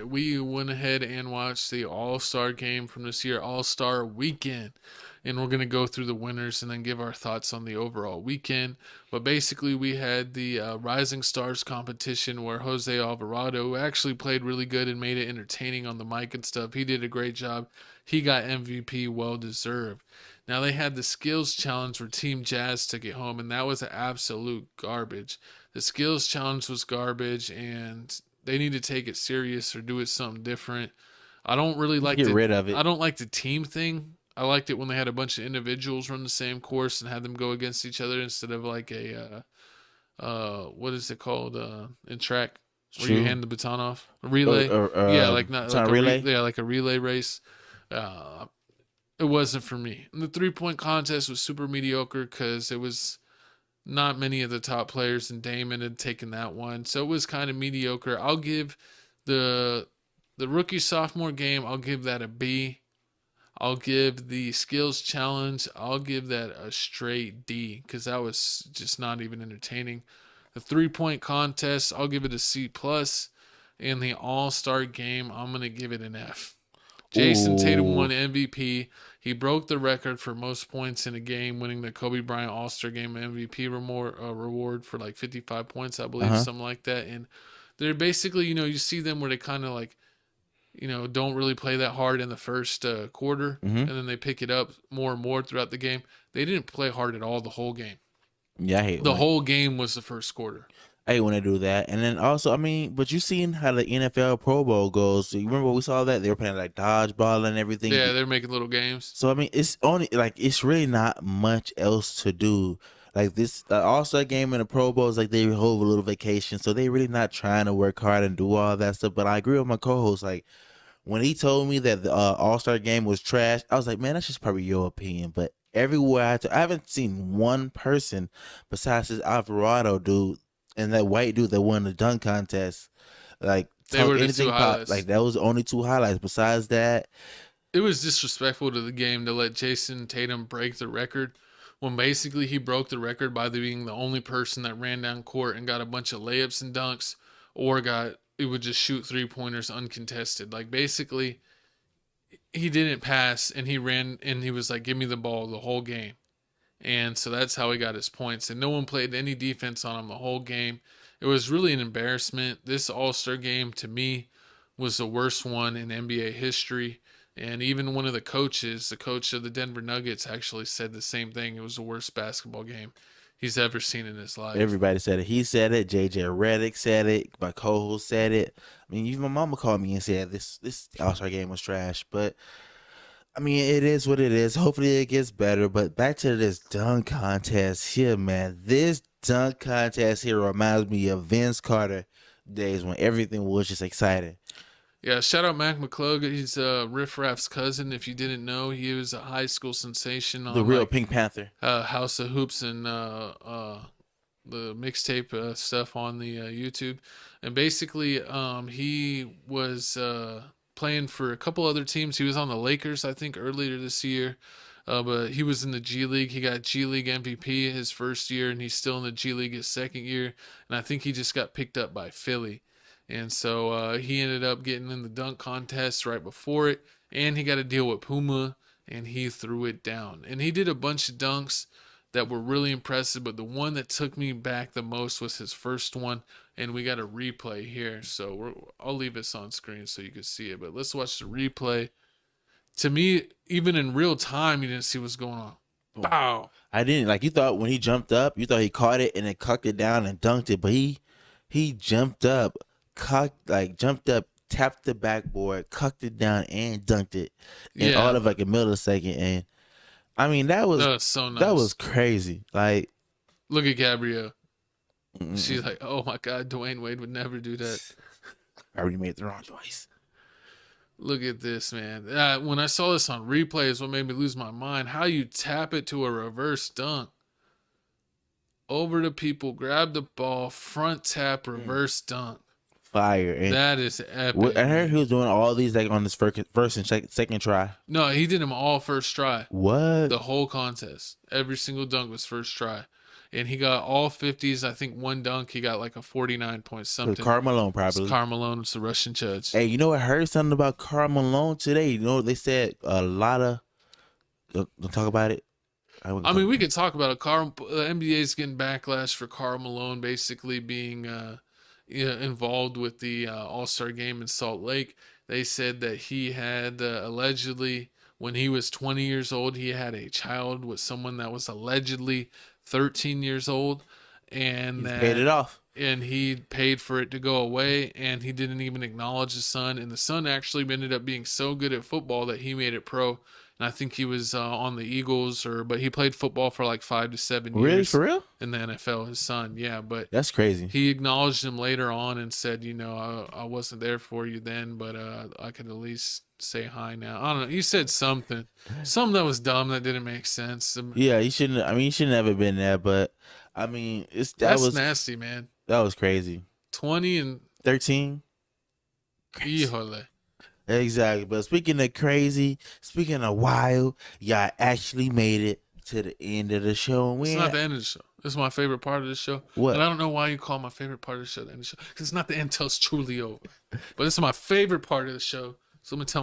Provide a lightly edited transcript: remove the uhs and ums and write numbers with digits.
We went ahead and watched the All-Star game from this year, All-Star weekend. And we're going to go through the winners and then give our thoughts on the overall weekend. But basically, we had the Rising Stars competition where Jose Alvarado, who actually played really good and made it entertaining on the mic and stuff, he did a great job. He got MVP, well deserved. Now, they had the skills challenge where Team Jazz took it home, and that was absolute garbage. The skills challenge was garbage, and they need to take it serious or do it something different. I don't really Just like get rid of it. I don't like the team thing. I liked it when they had a bunch of individuals run the same course and had them go against each other instead of like a what is it called in track where you True. hand the baton off, a Or, relay. or Yeah, like not time like relay. yeah, like a relay race. Uh, it wasn't for me. And the 3-point contest was super mediocre because it was not many of the top players, and Damon had taken that one, so it was kind of mediocre. I'll give the rookie sophomore game. I'll give that a B. I'll give the skills challenge. I'll give that a straight D because that was just not even entertaining. The 3-point contest. I'll give it a C plus, and the All Star game. I'm gonna give it an F. Jason Tatum won Ooh. MVP. He broke the record for most points in a game, winning the Kobe Bryant All Star Game MVP reward for like 55 points, I Uh believe, huh. something like that. And they're basically, you see them where they kind of like, don't really play that hard in the first quarter, Mhm. and then they pick it up more and more throughout the game. They didn't play hard at all the whole game. Yeah, I hate The when whole game was the first quarter. I hate when they do that. And then also, I mean, but you seen how the NFL Pro Bowl goes? So you remember when we saw that they were playing like dodgeball and everything. Yeah, they're making little games. So I mean, it's only like it's really not much else to do. Like this All Star game and the Pro Bowl is like they hold a little vacation, so they really not trying to work hard and do all that stuff. But I agree with my co-host. Like when he told me that the All Star game was trash, I was like, man, that's just probably your opinion. But everywhere I haven't seen one person besides this Alvarado dude and that white dude that won the dunk contest, like They talk were the two anything pop. Like highlights. that was the only two highlights. Besides that, It was disrespectful to the game to let Jason Tatum break the record when basically he broke the record by being the only person that ran down court and got a bunch of layups and dunks, or it would just shoot 3-pointers uncontested. Like basically he didn't pass and he ran and he was like, give me the ball the whole game. And so that's how he got his points. And no one played any defense on him the whole game. It was really an embarrassment. This All Star game to me was the worst one in NBA history. And even one of the coaches, the coach of the Denver Nuggets, actually said the same thing. It was the worst basketball game he's ever seen in his life. everybody said it. He said it. JJ Redick said it. My co-host said it. I mean, even my mama called me and said this All Star game was trash. But I mean, it is what it is. Hopefully, it gets better. But back to this dunk contest here, man. This dunk contest here reminds me of Vince Carter days when everything was just exciting. Yeah, shout out Mac McClung. He's Riff Raff's cousin. If you didn't know, he was a high school sensation The on real like Pink Panther. House of Hoops and the mixtape stuff on the YouTube. And basically, he was playing for a couple other teams. He was on the Lakers, I think, earlier this year. But he was in the G League. He got G League MVP his first year, and he's still in the G League his second year. And I think he just got picked up by Philly. And so he ended up getting in the dunk contest right before it. And he got to deal with Puma, and he threw it down. And he did a bunch of dunks that were really impressive, but the one that took me back the most was his first one, and we got a replay here. So I'll leave this on screen so you can see it, but let's watch the replay. To me, even in real time, you didn't see what's going on. Oh, Bow. I didn't like. You thought when he jumped up, you thought he caught it and then cucked it down and dunked it, but he jumped up, jumped up, tapped the backboard, cucked it down, and dunked it in Yeah, all of like a millisecond. And I mean, that was that was so that was nice. crazy. Like, Look at Gabrielle. mm-mm. She's like, oh my God, Dwayne Wade would never do that. I already made the wrong choice. Look at this, man. When I saw this on replay is what made me lose my mind. How you tap it to a reverse dunk. Over to people, grab the ball, front tap, Mm. reverse dunk. Fire. And That is epic, I heard he man. was doing all these like on his first and second try. No, he did them all first try. What? The whole contest. Every single dunk was first try. and he got all 50s. I think one dunk, he got like a 49 point something. Karl Malone It's probably. Karl Malone. It's the Russian judge. Hey, you know, I heard something about Karl Malone today. You know, they said a lot of. Don't talk about it. I mean, we could talk about it. NBA's getting backlash for Karl Malone basically being involved with the All-Star game in Salt Lake. They said that he had allegedly, when he was 20 years old, he had a child with someone that was allegedly 13 years old, and He's paid it off. And he paid for it to go away, and he didn't even acknowledge the son. And the son actually ended up being so good at football that he made it pro. And I think he was on the Eagles, but he played football for like 5 to 7 years. Really, for real? In the NFL, his son, yeah. But that's crazy. He acknowledged him later on and said, I wasn't there for you then, but I could at least say hi now. I don't know. He said something that was dumb that didn't make sense. Yeah, he shouldn't. I mean, he shouldn't have been there. But I mean, that was nasty, man. That was crazy. 20 and 13. Híjole. Exactly. But speaking of crazy, speaking of wild, y'all actually made it to the end of the show. It's not the end of the show. This is my favorite part of the show. What? And I don't know why you call my favorite part of the show the end of the show. Because it's not the end till it's truly over. But it's my favorite part of the show. So I'm going to tell